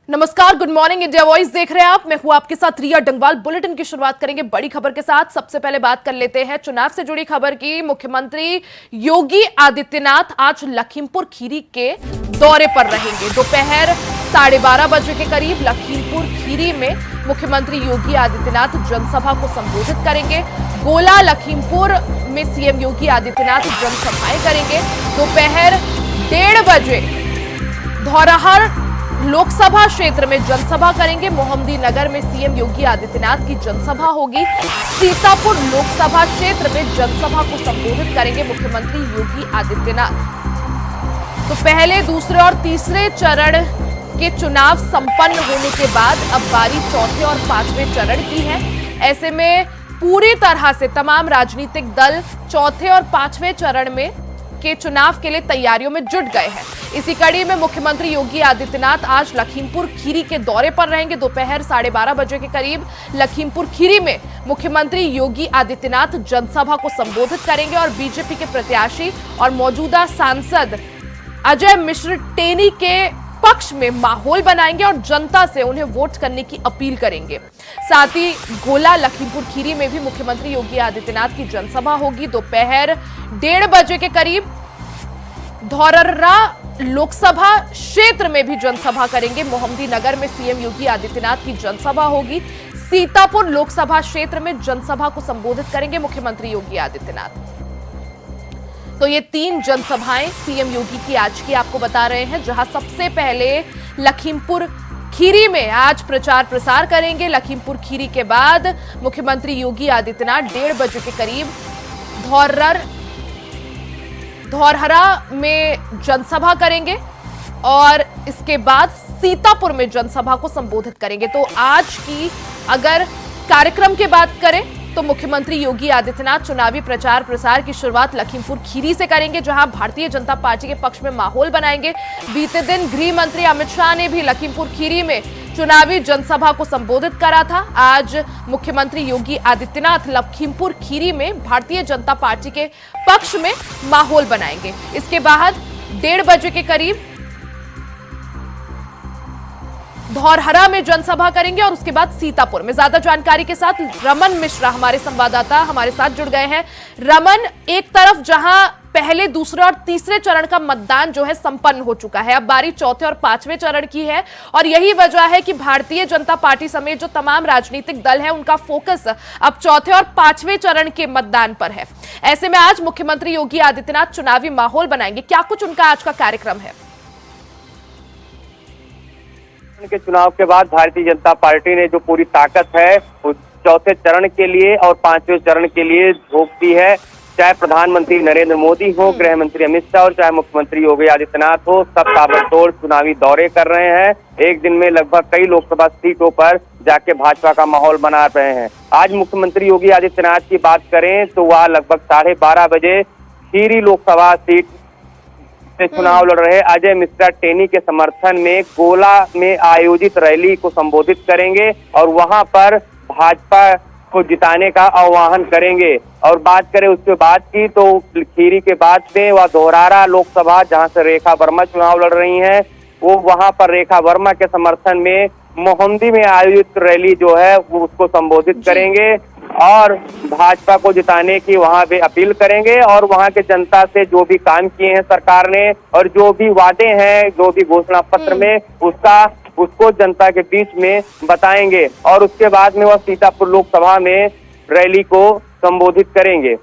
नमस्कार, good morning India voice देख रहे हैं आप। मैं हूं आपके साथ रिया डंगवाल। बुलेटिन की शुरुआत करेंगे बड़ी खबर के साथ। सबसे पहले बात कर लेते हैं चुनाव से जुड़ी खबर की। मुख्यमंत्री योगी आदित्यनाथ आज लखीमपुर खीरी के दौरे पर रहेंगे। दोपहर 12:30 बजे के करीब लखीमपुर खीरी में मुख्यमंत्री योगी आदित्यनाथ जनसभा को संबोधित करेंगे। गोला लखीमपुर में सीएम योगी आदित्यनाथ जनसभाएं करेंगे। दोपहर 1:30 बजे धौराहर लोकसभा क्षेत्र में जनसभा करेंगे। मोहम्मदी नगर में सीएम योगी आदित्यनाथ की जनसभा होगी। सीतापुर लोकसभा क्षेत्र में जनसभा को संबोधित करेंगे मुख्यमंत्री योगी आदित्यनाथ। तो पहले, दूसरे और तीसरे चरण के चुनाव संपन्न होने के बाद अब बारी चौथे और पांचवें चरण की है। ऐसे में पूरी तरह से तमाम राजनीतिक दल चौथे और पांचवें चरण में के चुनाव के लिए तैयारियों में जुट गए हैं। इसी कड़ी में मुख्यमंत्री योगी आदित्यनाथ आज लखीमपुर खीरी के दौरे पर रहेंगे। दोपहर 12:30 बजे के करीब लखीमपुर खीरी में मुख्यमंत्री योगी आदित्यनाथ जनसभा को संबोधित करेंगे और बीजेपी के प्रत्याशी और मौजूदा सांसद अजय मिश्र टेनी के पक्ष में माहौल बनाएंगे और जनता से उन्हें वोट करने की अपील करेंगे। साथ ही गोला लखीमपुर खीरी में भी मुख्यमंत्री योगी आदित्यनाथ की जनसभा होगी। दोपहर 1:30 बजे के करीब धौरहरा लोकसभा क्षेत्र में भी जनसभा करेंगे। मोहम्मदी नगर में सीएम योगी आदित्यनाथ की जनसभा होगी। सीतापुर लोकसभा क्षेत्र में जनसभा को संबोधित करेंगे मुख्यमंत्री योगी आदित्यनाथ। तो ये 3 जनसभाएं सीएम योगी की आज की आपको बता रहे हैं, जहां सबसे पहले लखीमपुर खीरी में आज प्रचार प्रसार करेंगे। लखीमपुर खीरी के बाद मुख्यमंत्री योगी आदित्यनाथ 1:30 बजे के करीब धौरहरा में जनसभा करेंगे और इसके बाद सीतापुर में जनसभा को संबोधित करेंगे। तो आज की अगर कार्यक्रम की बात करें तो मुख्यमंत्री योगी आदित्यनाथ चुनावी प्रचार प्रसार की शुरुआत लखीमपुर खीरी से करेंगे, जहां भारतीय जनता पार्टी के पक्ष में माहौल बनाएंगे। बीते दिन गृह मंत्री अमित शाह ने भी लखीमपुर खीरी में चुनावी जनसभा को संबोधित करा था। आज मुख्यमंत्री योगी आदित्यनाथ लखीमपुर खीरी में भारतीय जनता पार्टी के पक्ष में माहौल बनाएंगे। इसके बाद 1:30 बजे के करीब धौरहरा में जनसभा करेंगे और उसके बाद सीतापुर में। ज्यादा जानकारी के साथ रमन मिश्रा हमारे संवाददाता हमारे साथ जुड़ गए हैं। रमन, एक तरफ जहां पहले, दूसरे और तीसरे चरण का मतदान जो है संपन्न हो चुका है, अब बारी चौथे और पांचवें चरण की है और यही वजह है कि भारतीय जनता पार्टी समेत जो तमाम राजनीतिक दल है उनका फोकस अब चौथे और पांचवें चरण के मतदान पर है। ऐसे में आज मुख्यमंत्री योगी आदित्यनाथ चुनावी माहौल बनाएंगे। क्या कुछ उनका आज का कार्यक्रम है? के चुनाव के बाद भारतीय जनता पार्टी ने जो पूरी ताकत है उस चौथे चरण के लिए और पांचवें चरण के लिए झोंक दी है। चाहे प्रधानमंत्री नरेंद्र मोदी हो, गृह मंत्री अमित शाह और चाहे मुख्यमंत्री योगी आदित्यनाथ हो, सब ताबड़तोड़ चुनावी दौरे कर रहे हैं। एक दिन में लगभग कई लोकसभा सीटों पर जाके भाजपा का माहौल बना रहे हैं। आज मुख्यमंत्री योगी आदित्यनाथ की बात करें तो वह लगभग 12:30 बजे खीरी लोकसभा सीट से चुनाव लड़ रहे अजय मिश्रा टेनी के समर्थन में गोला में आयोजित रैली को संबोधित करेंगे और वहां पर भाजपा को जिताने का आह्वान करेंगे। और बात करें उसके बाद की तो खीरी के बाद में वह धौरहरा लोकसभा, जहां से रेखा वर्मा चुनाव लड़ रही हैं, वो वहां पर रेखा वर्मा के समर्थन में मोहम्मदी में आयोजित रैली जो है वो उसको संबोधित करेंगे और भाजपा को जिताने की वहां पे अपील करेंगे और वहां के जनता से जो भी काम किए हैं सरकार ने और जो भी वादे हैं, जो भी घोषणा पत्र में उसको जनता के बीच में बताएंगे और उसके बाद में वह सीतापुर लोकसभा में रैली को संबोधित करेंगे।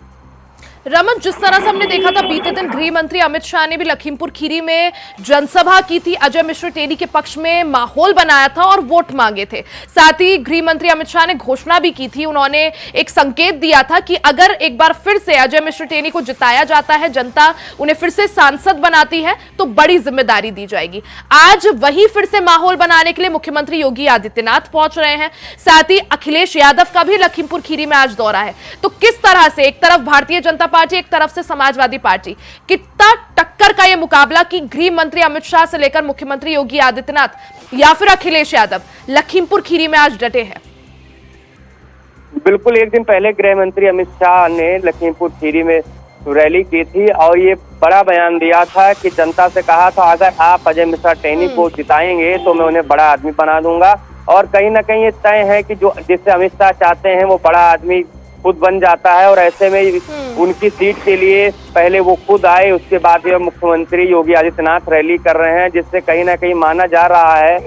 रमन, जिस तरह से हमने देखा था बीते दिन गृह मंत्री अमित शाह ने भी लखीमपुर खीरी में जनसभा की थी, अजय मिश्र टेनी के पक्ष में माहौल बनाया था और वोट मांगे थे। साथ ही गृह मंत्री अमित शाह ने घोषणा भी की थी, उन्होंने एक संकेत दिया था कि अगर एक बार फिर से अजय मिश्र टेनी को जिताया जाता है, जनता उन्हें फिर से सांसद बनाती है तो बड़ी जिम्मेदारी दी जाएगी। आज वही फिर से माहौल बनाने के लिए मुख्यमंत्री योगी आदित्यनाथ पहुंच रहे हैं। साथ ही अखिलेश यादव का भी लखीमपुर खीरी में आज दौरा है। तो किस तरह से एक तरफ भारतीय जनता पार्टी, एक तरफ से समाजवादी पार्टी, कितना टक्कर का यह मुकाबला कि गृह मंत्री अमित शाह से लेकर मुख्यमंत्री योगी आदित्यनाथ या फिर अखिलेश यादव लखीमपुर खीरी में आज डटे हैं? बिल्कुल, एक दिन पहले गृह मंत्री अमित शाह ने लखीमपुर खीरी में रैली की थी और ये बड़ा बयान दिया था कि जनता से कहा था अगर आप अजय मिश्रा टेनी को जिताएंगे तो मैं उन्हें बड़ा आदमी बना दूंगा। और कहीं ना कहीं ये तय है कि जो जिससे अमित शाह चाहते हैं वो बड़ा आदमी खुद बन जाता है। और ऐसे में उनकी सीट के लिए पहले वो खुद आए, उसके बाद ये मुख्यमंत्री योगी आदित्यनाथ रैली कर रहे हैं, जिससे कहीं ना कहीं माना जा रहा है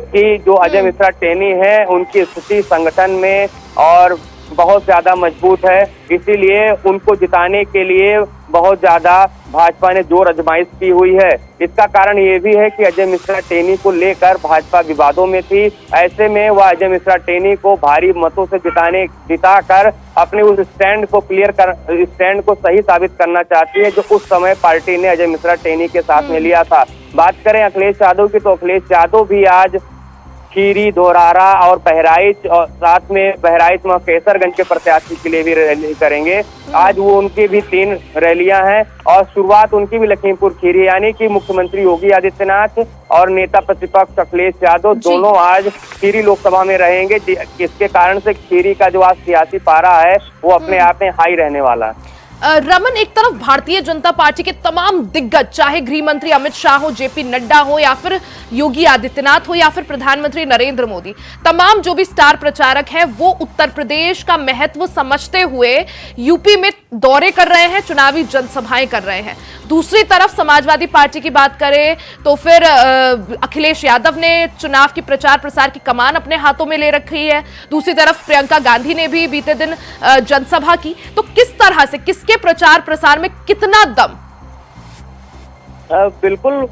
कि जो अजय मिश्रा टेनी है उनकी स्थिति संगठन में और बहुत ज्यादा मजबूत है। इसीलिए उनको जिताने के लिए बहुत ज्यादा भाजपा ने जोर आजमाइश की हुई है। इसका कारण ये भी है कि अजय मिश्रा टेनी को लेकर भाजपा विवादों में थी। ऐसे में वह अजय मिश्रा टेनी को भारी मतों से जिताकर अपने उस स्टैंड को सही साबित करना चाहती है जो उस समय पार्टी ने अजय मिश्रा टेनी के साथ में लिया था। बात करें अखिलेश यादव की, तो अखिलेश यादव भी आज खीरी, धोरारा और बहराइच और साथ में बहराइच में केसरगंज के प्रत्याशी के लिए भी रैली करेंगे। आज वो उनकी भी 3 रैलियां हैं और शुरुआत उनकी भी लखीमपुर खीरी, यानी कि मुख्यमंत्री योगी आदित्यनाथ और नेता प्रतिपक्ष अखिलेश यादव दोनों आज खीरी लोकसभा में रहेंगे। इसके कारण से खीरी का जो आज सियासी पारा है वो अपने आप में हाई रहने वाला है। रमन, एक तरफ भारतीय जनता पार्टी के तमाम दिग्गज, चाहे गृह मंत्री अमित शाह हो, जेपी नड्डा हो या फिर योगी आदित्यनाथ हो या फिर प्रधानमंत्री नरेंद्र मोदी, तमाम जो भी स्टार प्रचारक हैं वो उत्तर प्रदेश का महत्व समझते हुए यूपी में दौरे कर रहे हैं, चुनावी जनसभाएं कर रहे हैं। दूसरी तरफ समाजवादी पार्टी की बात करें तो फिर अखिलेश यादव ने चुनाव की प्रचार प्रसार की कमान अपने हाथों में ले रखी है। दूसरी तरफ प्रियंका गांधी ने भी बीते दिन जनसभा की। तो किस तरह से, किसके प्रचार प्रसार में कितना दम? बिल्कुल,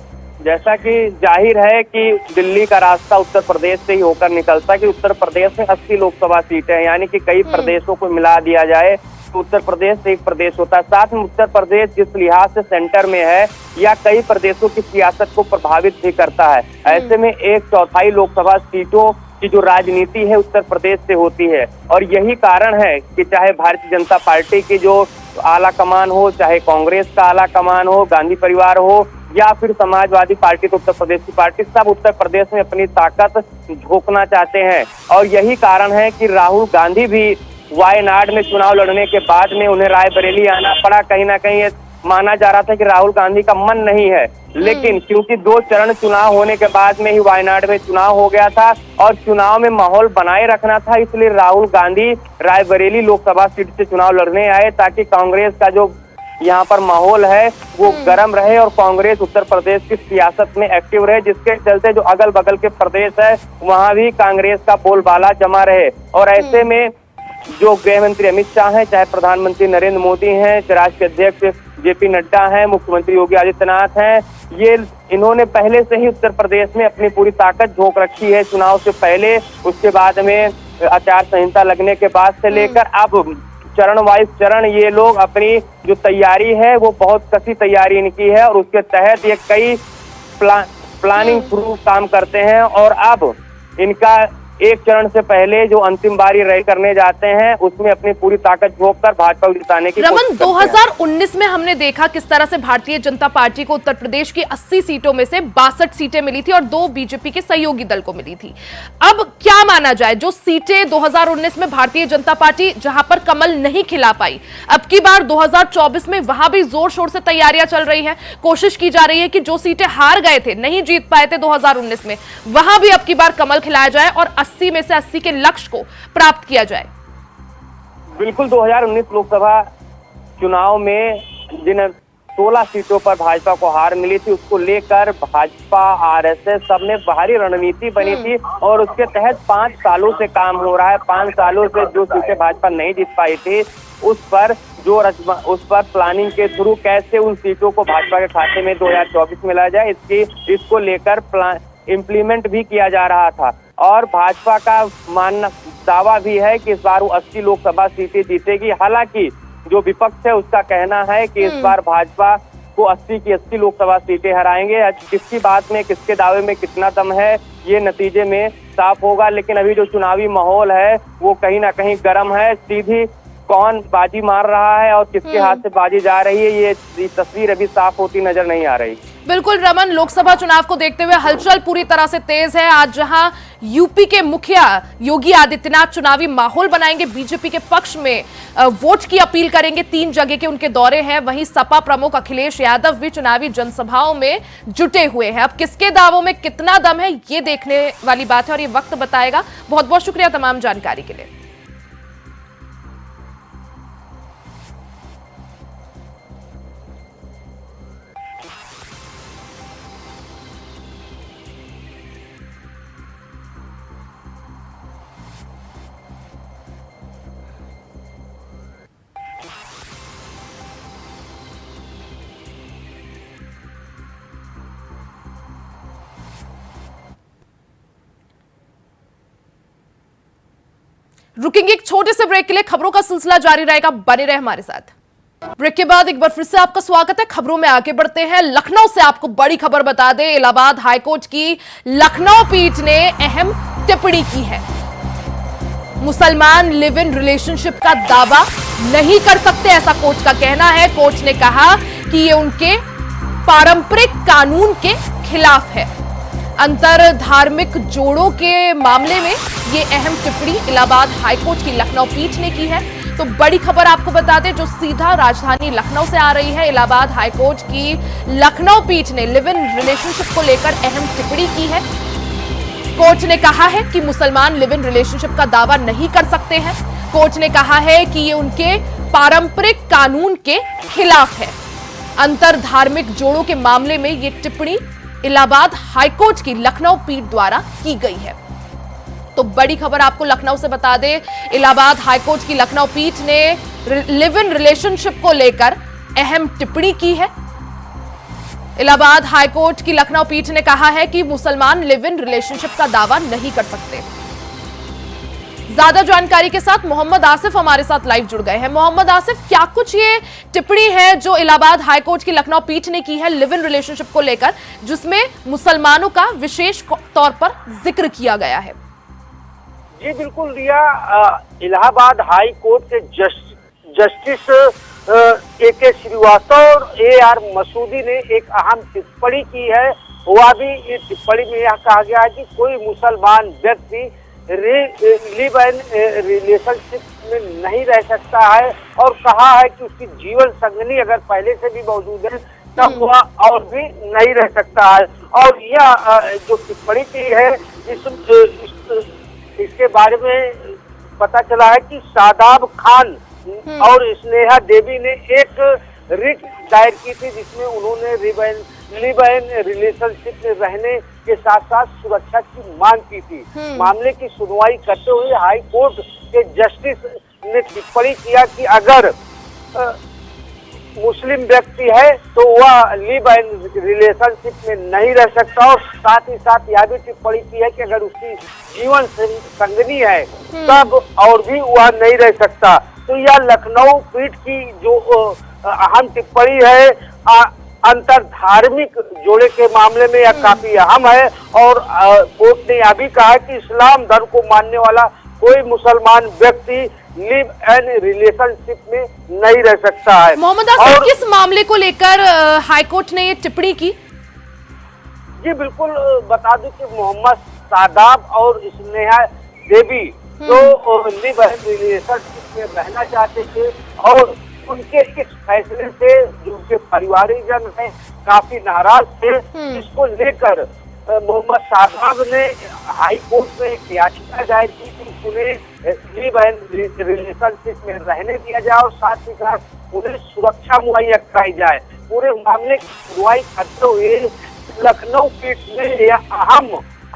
जैसा कि जाहिर है कि दिल्ली का रास्ता उत्तर प्रदेश से ही होकर निकलता है कि उत्तर प्रदेश में 80 लोकसभा सीटें हैं, यानी कि कई प्रदेशों को मिला दिया जाए तो उत्तर प्रदेश से एक प्रदेश होता है। साथ में उत्तर प्रदेश जिस लिहाज से सेंटर में है या कई प्रदेशों की सियासत को प्रभावित भी करता है। ऐसे में 1/4 लोकसभा सीटों की जो राजनीति है उत्तर प्रदेश से होती है। और यही कारण है कि चाहे भारतीय जनता पार्टी की जो आला कमान हो, चाहे कांग्रेस का आला कमान हो, गांधी परिवार हो या फिर समाजवादी पार्टी, तो उत्तर प्रदेश की पार्टी, सब उत्तर प्रदेश में अपनी ताकत झोंकना चाहते हैं। और यही कारण है कि राहुल गांधी भी वायनाड में चुनाव लड़ने के बाद में उन्हें रायबरेली आना पड़ा। कहीं ना कहीं माना जा रहा था कि राहुल गांधी का मन नहीं है, लेकिन क्योंकि 2 चरण चुनाव होने के बाद में ही वायनाड में चुनाव हो गया था और चुनाव में माहौल बनाए रखना था, इसलिए राहुल गांधी रायबरेली लोकसभा सीट से चुनाव लड़ने आए ताकि कांग्रेस का जो यहाँ पर माहौल है वो गर्म रहे और कांग्रेस उत्तर प्रदेश की सियासत में एक्टिव रहे, जिसके चलते जो अगल बगल के प्रदेश है वहां भी कांग्रेस का बोलबाला जमा रहे। और ऐसे में जो गृह मंत्री अमित शाह हैं, चाहे प्रधानमंत्री नरेंद्र मोदी हैं, राष्ट्रीय अध्यक्ष जेपी नड्डा हैं, मुख्यमंत्री योगी आदित्यनाथ हैं, ये इन्होंने पहले से ही उत्तर प्रदेश में अपनी पूरी ताकत झोंक रखी है चुनाव से पहले, उसके बाद में आचार संहिता लगने के बाद से लेकर अब चरण वाइज चरण ये लोग अपनी जो तैयारी है वो बहुत कसी तैयारी इनकी है और उसके तहत ये कई प्लानिंग थ्रू काम करते हैं। और अब इनका एक चरण से पहले जो अंतिम बारी रैली करने जाते हैं उसमें अपनी पूरी ताकत झोंककर भाजपा को जिताने की रमन, 2019 में हमने देखा किस तरह से भारतीय जनता पार्टी को उत्तर प्रदेश की 80 सीटों में से 62 सीटें मिली थी और 2 बीजेपी के सहयोगी दल को मिली थी। अब क्या माना जाए, जो सीटें 2019 में भारतीय जनता पार्टी जहां पर कमल नहीं खिला पाई, अब की बार 2024 में वहां भी जोर शोर से तैयारियां चल रही है, कोशिश की जा रही है कि जो सीटें हार गए थे, नहीं जीत पाए थे 2019 में, वहां भी अब की बार कमल खिलाया जाए और 80 में से 80 के लक्ष्य को प्राप्त किया जाए। बिल्कुल, 2019 लोकसभा चुनाव में जिन 16 सीटों पर भाजपा को हार मिली थी उसको लेकर भाजपा, आरएसएस सब ने बाहरी रणनीति बनी थी और उसके तहत 5 सालों से काम हो रहा है। 5 सालों से जो सीटें भाजपा नहीं जीत पाई थी उस पर प्लानिंग के थ्रू कैसे उन सीटों को भाजपा के खाते में 2024 में लाया जाए, इसको लेकर इम्प्लीमेंट भी किया जा रहा था। और भाजपा का मानना दावा भी है कि इस बार वो 80 लोकसभा सीटें जीतेगी। हालांकि जो विपक्ष है उसका कहना है कि इस बार भाजपा को 80 की 80 लोकसभा सीटें हराएंगे। किसकी बात में, किसके दावे में कितना दम है ये नतीजे में साफ होगा, लेकिन अभी जो चुनावी माहौल है वो कहीं ना कहीं गर्म है। सीधी कौन बाजी मार रहा है और किसके हाथ से बाजी जा रही है ये तस्वीर अभी साफ होती नजर नहीं आ रही। बिल्कुल रमन, लोकसभा चुनाव को देखते हुए हलचल पूरी तरह से तेज है। आज जहां यूपी के मुखिया योगी आदित्यनाथ चुनावी माहौल बनाएंगे, बीजेपी के पक्ष में वोट की अपील करेंगे, 3 जगह के उनके दौरे हैं। वहीं सपा प्रमुख अखिलेश यादव भी चुनावी जनसभाओं में जुटे हुए हैं। अब किसके दावों में कितना दम है, ये देखने वाली बात है और ये वक्त बताएगा। बहुत बहुत शुक्रिया तमाम जानकारी के लिए। रुकेंगे एक छोटे से ब्रेक के लिए, खबरों का सिलसिला जारी रहेगा, बने रहे हमारे साथ। ब्रेक के बाद एक बार फिर से आपका स्वागत है। खबरों में आगे बढ़ते हैं। लखनऊ से आपको बड़ी खबर बता दें, इलाहाबाद हाईकोर्ट की लखनऊ पीठ ने अहम टिप्पणी की है। मुसलमान लिव इन रिलेशनशिप का दावा नहीं कर सकते, ऐसा कोर्ट का कहना है। कोर्ट ने कहा कि ये उनके पारंपरिक कानून के खिलाफ है। अंतर धार्मिक जोड़ों के मामले में ये अहम टिप्पणी इलाहाबाद हाईकोर्ट की लखनऊ पीठ ने की है। तो बड़ी खबर आपको बता दें जो सीधा राजधानी लखनऊ से आ रही है। इलाहाबाद हाईकोर्ट की लखनऊ पीठ ने लिव इन रिलेशनशिप को लेकर अहम टिप्पणी की है। कोर्ट ने कहा है कि मुसलमान लिव इन रिलेशनशिप का दावा नहीं कर सकते हैं। कोर्ट ने कहा है कि ये उनके पारंपरिक कानून के खिलाफ है। अंतर धार्मिक जोड़ों के मामले में ये टिप्पणी इलाहाबाद हाईकोर्ट की लखनऊ पीठ द्वारा की गई है। तो बड़ी खबर आपको लखनऊ से बता दें, इलाहाबाद हाईकोर्ट की लखनऊ पीठ ने लिव इन रिलेशनशिप को लेकर अहम टिप्पणी की है। इलाहाबाद हाईकोर्ट की लखनऊ पीठ ने कहा है कि मुसलमान लिव इन रिलेशनशिप का दावा नहीं कर सकते। ज्यादा जानकारी के साथ मोहम्मद आसिफ हमारे साथ लाइव जुड़ गए हैं। मोहम्मद आसिफ, क्या कुछ ये टिप्पणी है जो इलाहाबाद हाईकोर्ट की लखनऊ पीठ ने की है लिव इन रिलेशनशिप को लेकर, जिसमें मुसलमानों का विशेष तौर पर जिक्र किया गया है? जी बिल्कुल रिया, इलाहाबाद हाई कोर्ट के जस्टिस AK श्रीवास्तव और AR मसूदी ने एक अहम टिप्पणी की है। हुआ भी इस टिप्पणी में यह कहा गया है कि कोई मुसलमान व्यक्ति लिव इन रिलेशनशिप में नहीं रह सकता है और कहा है कि उसकी जीवन संगनी अगर पहले से भी मौजूद है तब वह और भी नहीं रह सकता है। और यह जो टिप्पणी की है इसके बारे में पता चला है कि शादाब खान और स्नेहा देवी ने एक रिट दायर की थी जिसमें उन्होंने लिव इन रिलेशनशिप में रहने के साथ साथ सुरक्षा की मांग की थी। मामले की सुनवाई करते हुए हाई कोर्ट के जस्टिस ने टिप्पणी किया कि अगर मुस्लिम व्यक्ति है तो वह लिव इन रिलेशनशिप में नहीं रह सकता और साथ ही साथ यह भी टिप्पणी की है कि अगर उसकी जीवन संगनी है तब और भी वह नहीं रह सकता। तो यह लखनऊ पीठ की जो अहम टिप्पणी है अंतर धार्मिक जोड़े के मामले में यह काफी अहम है। और कोर्ट ने यह भी कहा कि इस्लाम धर्म को मानने वाला कोई मुसलमान व्यक्ति लिव इन रिलेशनशिप में नहीं रह सकता है। मोहम्मद आसिफ, किस मामले को लेकर हाईकोर्ट ने ये टिप्पणी की? जी बिल्कुल बता दूं कि मोहम्मद शादाब और स्नेहा देवी जो लिव इन रिलेशनशिप में रहना चाहते थे और उनके इस फैसले से जो उनके परिवारजन हैं काफी नाराज थे। इसको लेकर मोहम्मद शादाब ने हाई कोर्ट में एक याचिका दायर की कि उन्हें लिव इन रिलेशनशिप में रहने दिया जाए और साथ ही साथ उन्हें सुरक्षा मुहैया कराई जाए। पूरे मामले की सुनवाई करते हुए लखनऊ पीठ ने यह अहम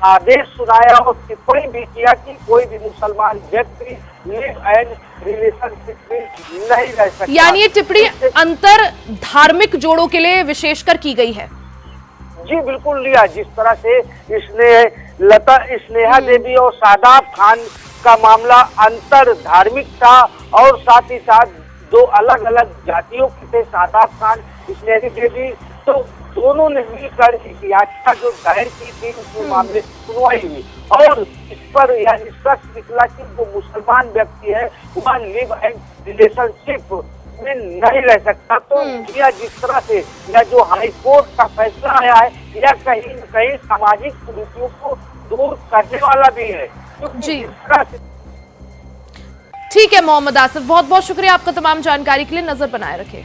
आदेश सुनाया और टिप्पणी भी किया कि कोई भी मुसलमान व्यक्ति लिव इन रिलेशनशिप में नहीं रह सकता। यानी ये टिप्पणी अंतर धार्मिक जोड़ों के लिए विशेषकर की गई है? जी बिल्कुल लिया, जिस तरह से स्नेहा देवी और शादाब खान का मामला अंतर धार्मिक था और साथ ही साथ दो अलग अलग जातियों के थे शादाब खान स्नेहा देवी, तो दोनों ने मिलकर एक याचिका जो दायर की थी उसमें मामले की सुनवाई हुई और इस पर यह निष्कर्ष निकला कि जो मुसलमान व्यक्ति है वह लिव इन रिलेशनशिप में नहीं रह सकता। तो यह जिस तरह से या जो हाई कोर्ट का फैसला आया है, यह कहीं न कहीं सामाजिक कुरीतियों को दूर करने वाला भी है। जी ठीक है मोहम्मद आसिफ, बहुत बहुत शुक्रिया आपका तमाम जानकारी के लिए। नजर बनाए रखें।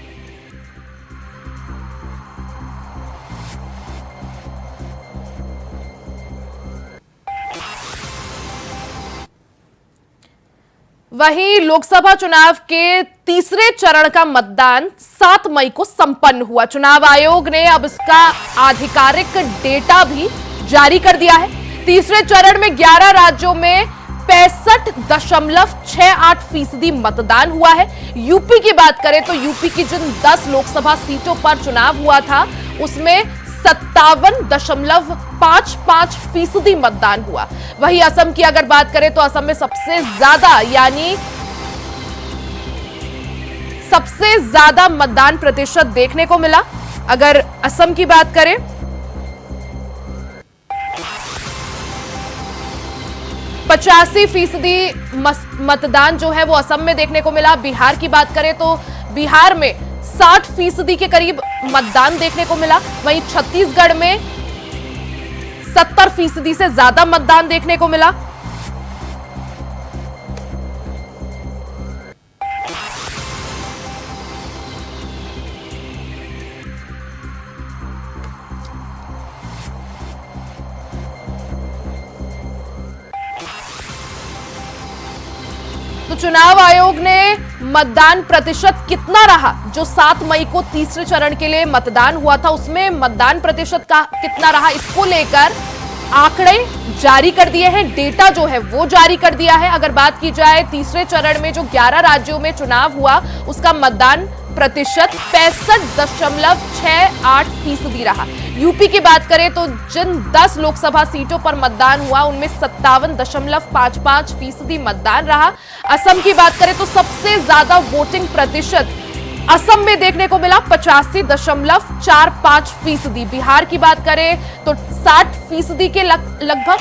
वहीं लोकसभा चुनाव के तीसरे चरण का मतदान 7 मई को संपन्न हुआ। चुनाव आयोग ने अब इसका आधिकारिक डेटा भी जारी कर दिया है। तीसरे चरण में 11 राज्यों में 65.68% मतदान हुआ है। यूपी की बात करें तो यूपी की जिन 10 लोकसभा सीटों पर चुनाव हुआ था उसमें 57.55% मतदान हुआ। वहीं असम की अगर बात करें तो असम में सबसे ज्यादा मतदान प्रतिशत देखने को मिला। अगर असम की बात करें 85% मतदान जो है वो असम में देखने को मिला। बिहार की बात करें तो बिहार में 60% के करीब मतदान देखने को मिला। वहीं छत्तीसगढ़ में 70% से ज्यादा मतदान देखने को मिला। तो चुनाव आयोग ने मतदान प्रतिशत कितना रहा, जो 7 मई को तीसरे चरण के लिए मतदान हुआ था उसमें मतदान प्रतिशत का कितना रहा, इसको लेकर आंकड़े जारी कर दिए हैं। डेटा जो है वो जारी कर दिया है। अगर बात की जाए तीसरे चरण में जो 11 राज्यों में चुनाव हुआ उसका मतदान प्रतिशत 65.68% रहा। यूपी की बात करें तो जिन 10 लोकसभा सीटों पर मतदान हुआ उनमें 57.55% मतदान रहा। असम की बात करें तो सबसे ज्यादा वोटिंग प्रतिशत असम में देखने को मिला 85.45%। बिहार की बात करें तो 60% के लगभग।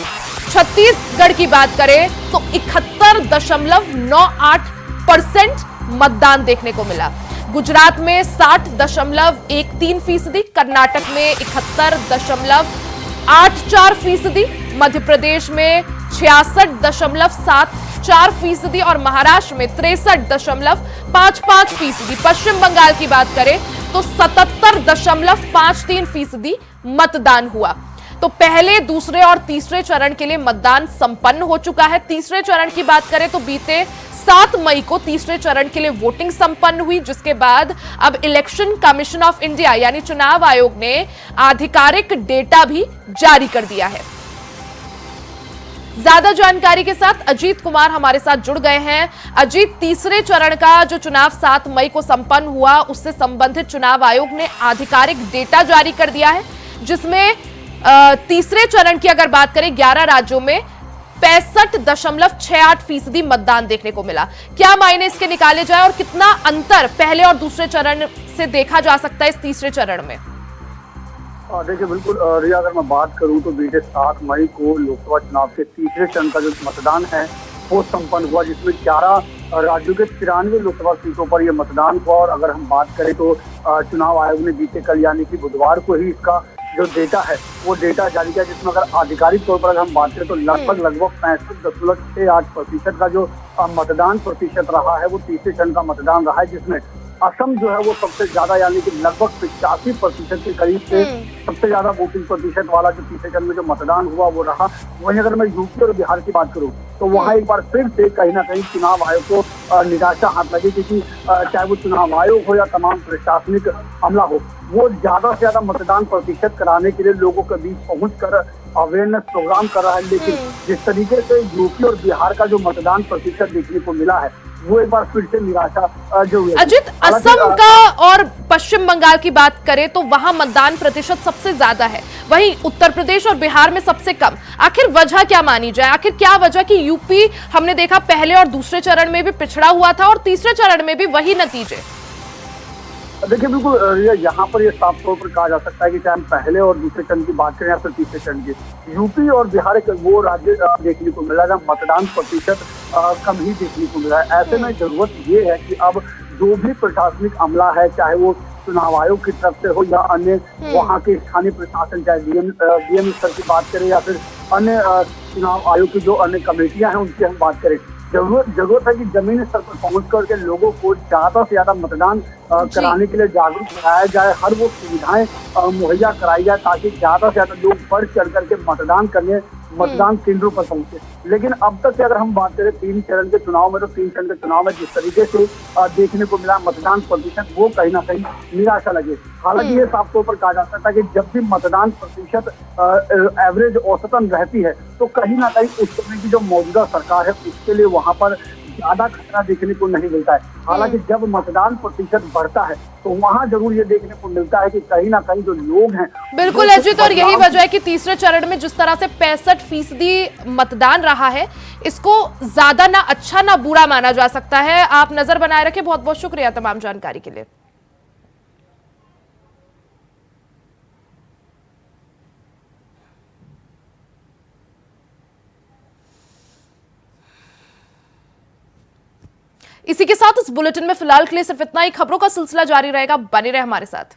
छत्तीसगढ़ की बात करें तो 71.98% मतदान देखने को मिला। गुजरात में 60.13%, कर्नाटक में 71.84%, मध्य प्रदेश में 66.74% और महाराष्ट्र में 63.55%। पश्चिम बंगाल की बात करें तो 77.53% मतदान हुआ। तो पहले, दूसरे और तीसरे चरण के लिए मतदान संपन्न हो चुका है। तीसरे चरण की बात करें तो बीते 7 मई को तीसरे चरण के लिए वोटिंग संपन्न हुई, जिसके बाद अब इलेक्शन कमीशन ऑफ इंडिया यानी चुनाव आयोग ने आधिकारिक डेटा भी जारी कर दिया है। ज्यादा जानकारी के साथ अजीत कुमार हमारे साथ जुड़ गए हैं। अजीत, तीसरे चरण का जो चुनाव 7 मई को संपन्न हुआ उससे संबंधित चुनाव आयोग ने आधिकारिक डेटा जारी कर दिया है, जिसमें तीसरे चरण की अगर बात करें 11 राज्यों में 65.68% मतदान देखने को मिला। क्या मायने इसके निकाले जाए और कितना अंतर पहले और दूसरे चरण से देखा जा सकता है इस तीसरे चरण में? देखिए बिल्कुल रिया, अगर मैं बात करूं तो बीते 7 मई को लोकसभा चुनाव के तीसरे चरण का जो मतदान है वो संपन्न हुआ, जिसमें 11 राज्यों के 93 लोकसभा सीटों पर यह मतदान हुआ। और अगर हम बात करें तो चुनाव आयोग ने बीते कल यानी कि बुधवार को ही इसका जो डेटा है वो डेटा जारी किया, जिसमें अगर आधिकारिक तौर पर अगर हम बात करें तो लगभग 65.68% का जो मतदान प्रतिशत रहा है वो तीसरे चरण का मतदान रहा है, जिसमें असम जो है वो सबसे ज्यादा यानी कि लगभग 85% के करीब से सबसे ज्यादा वोटिंग प्रतिशत वाला जो तीसरे चरण में जो मतदान हुआ वो रहा। वहीं अगर मैं यूपी और बिहार की बात करूं तो वहां एक बार फिर से कहीं ना कहीं चुनाव आयोग को निराशा हाथ लगी, क्योंकि चाहे वो चुनाव आयोग हो या तमाम प्रशासनिक अमला हो, वो ज्यादा से ज्यादा मतदान प्रतिशत कराने के लिए लोगों के बीच पहुंचकर अवेयरनेस प्रोग्राम कर रहा है। लेकिन जिस तरीके से यूपी और बिहार का जो मतदान प्रतिशत देखने को मिला है वो एक बार फिर से निराशा जो हुई। अजित, असम का और पश्चिम बंगाल की बात करें तो वहां मतदान प्रतिशत सबसे ज्यादा है, वहीं उत्तर प्रदेश और बिहार में सबसे कम। आखिर वजह क्या मानी जाए? आखिर क्या वजह कि यूपी हमने देखा पहले और दूसरे चरण में भी पिछड़ा हुआ था और तीसरे चरण में भी वही नतीजे? देखिए बिल्कुल यहाँ पर ये साफ तौर पर कहा जा सकता है कि चाहे हम पहले और दूसरे चरण की बात करें या फिर तीसरे चरण की, यूपी और बिहार एक वो राज्य देखने को मिला जहाँ मतदान प्रतिशत कम ही देखने को मिला है। ऐसे में जरूरत ये है कि अब जो भी प्रशासनिक अमला है, चाहे वो चुनाव आयोग की तरफ से हो या अन्य वहाँ के स्थानीय प्रशासन, चाहे डीएम स्तर की बात करें या फिर अन्य चुनाव आयोग की जो अन्य कमेटियां हैं उनकी हम बात करें, जरूरत है कि जमीन स्तर पर पहुंच करके लोगों को ज्यादा से ज्यादा मतदान कराने के लिए जागरूक कराया जाए, हर वो सुविधाएं मुहैया कराई जाए ताकि ज्यादा से ज्यादा लोग बढ़ चढ़ करके मतदान करने मतदान केंद्रों पर पहुंचे। लेकिन अब तक की अगर हम बात करें 3 चरण के चुनाव में, तो 3 चरण के चुनाव में जिस तरीके से देखने को मिला मतदान प्रतिशत, वो कहीं ना कहीं निराशा लगे। हालांकि ये साफ तौर पर कहा जा सकता है कि जब भी मतदान प्रतिशत एवरेज औसतन रहती है तो कहीं ना कहीं उस समय की जो मौजूदा सरकार है उसके लिए वहां पर ज्यादा खतरा देखने को नहीं मिलता है। हालांकि जब मतदान प्रतिशत बढ़ता है तो वहां जरूर ये देखने को मिलता है कि कहीं ना कहीं जो लोग हैं, बिल्कुल अजित, और यही वजह है कि तीसरे चरण में जिस तरह से 65% मतदान रहा है, इसको ज्यादा ना अच्छा ना बुरा माना जा सकता है। आप नजर बनाए रखें। बहुत बहुत शुक्रिया तमाम जानकारी के लिए। इसी के साथ इस बुलेटिन में फिलहाल के लिए सिर्फ इतना ही। खबरों का सिलसिला जारी रहेगा, बने रहे हमारे साथ।